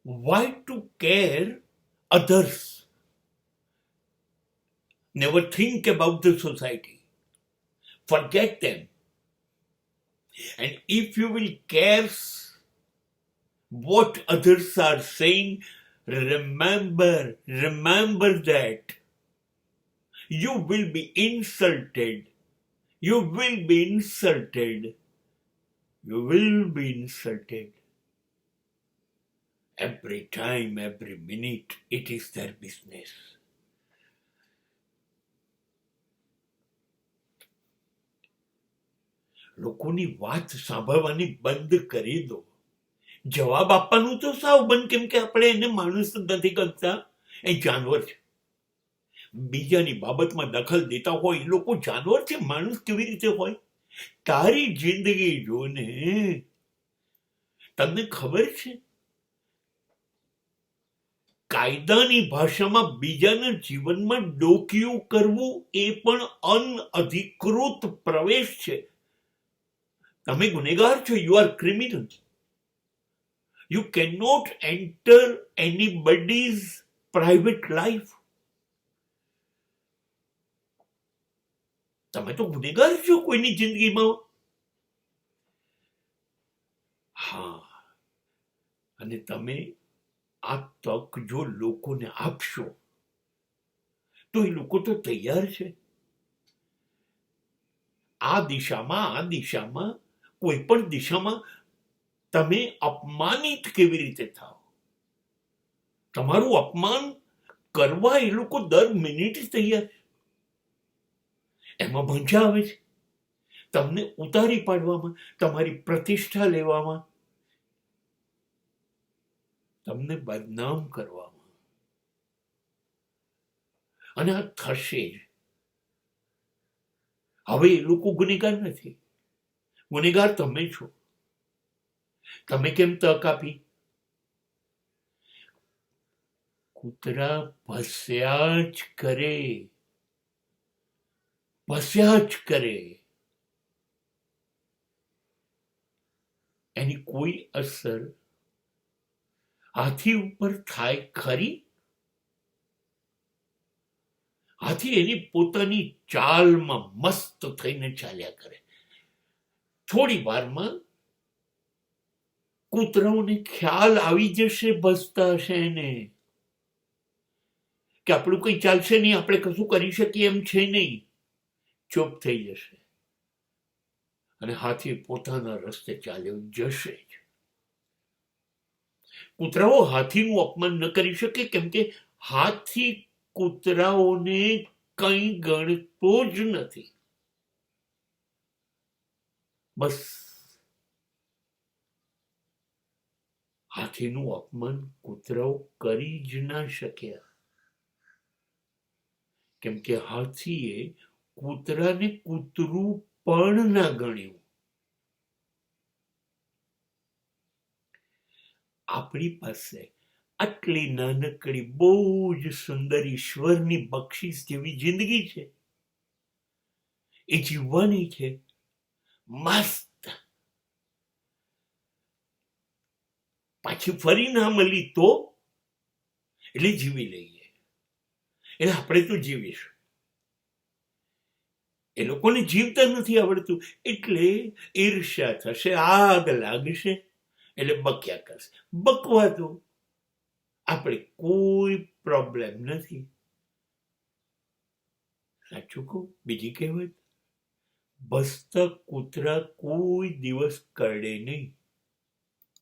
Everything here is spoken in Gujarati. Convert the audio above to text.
Why to care others? Never think about the society. Forget them. And if you will care what others are saying, remember that you will be insulted. You will be insulted. You will be insulted. Every time, every minute, it is their business. લોકોની વાત સાંભળવાની બંધ કરી દો. જવાબ આપવાનું તો સાવ બંધ, કેમ કે આપણે એને માણસ નથી ગણતા, એ જાનવર છે. બીજાની બાબતમાં દખલ દેતા હોય એ લોકો જાનવર છે, માણસ કેવી રીતે હોય? તારી જિંદગી જોને. તમને ખબર છે, કાયદાની ભાષામાં બીજાના જીવનમાં ડોકિયું કરવું એ પણ અનઅધિકૃત પ્રવેશ છે. તમે ગુનેગાર છો. You are criminal. You cannot enter anybody's private life. તમે તો ગુનેગાર છો કોઈની જિંદગીમાં. હા, અને તમે આ તક જો લોકોને આપશો તો એ લોકો તો તૈયાર છે. આ દિશામાં કોઈ પણ દિશામાં તમે અપમાનિત કેવી રીતે થાવ? તમારું અપમાન કરવા એ લોકો દર મિનિટ તૈયાર છે. એમાં મજા આવે છે તમને ઉતારી પાડવામાં, તમારી પ્રતિષ્ઠા લેવામાં, તમને બદનામ કરવામાં. અને આ થશે જ. હવે એ લોકો ગુનેગાર નથી, ગુનેગાર તમે છો. તમે કેમ તક આપી? કૂતરા ભસ્યા જ કરે. એની કોઈ અસર હાથી ઉપર થાય ખરી? હાથી એની પોતાની ચાલમાં મસ્ત થઈને ચાલ્યા કરે. થોડી વારમાં કૂતરાઓને ખ્યાલ આવી જશે, ભસતા હશે એને, કે આપણું કઈ ચાલશે નહીં, આપણે કશું કરી શકીએ એમ છે નહીં. ચૂપ થઈ જશે અને હાથી પોતાના રસ્તે ચાલ્યો જશે જ. કૂતરાઓ હાથીનું અપમાન ન કરી શકે, કેમ કે હાથી કૂતરાઓને કંઈ ગણતો જ નથી. બસ હાથીનું અપમાન કૂતરાઓ કરી જ ના શક્યા, કેમ કે હાથીએ કૂતરાને કૂતરું પણ ના ગણ્યું. આપણી પાસે આટલી નાનકડી બહુ જ સુંદર ઈશ્વરની બક્ષિસ જેવી જિંદગી છે, એ જીવવાની છે મસ્ત. પાછી ફરી ના મળી તો એટલે જીવી લઈએ. એટલે આપણે તો જીવીશું. એ લોકોને જીવતા નથી આવડતું એટલે ઈર્ષ્યા થશે, આગ લાગશે એટલે બક્યા કરશે. બકવા દો, આપણે કોઈ પ્રોબ્લેમ નથી. સાચું કહું, બીજી કહેવત, ભસતા કૂતરા કોઈ દિવસ કરડે નહીં.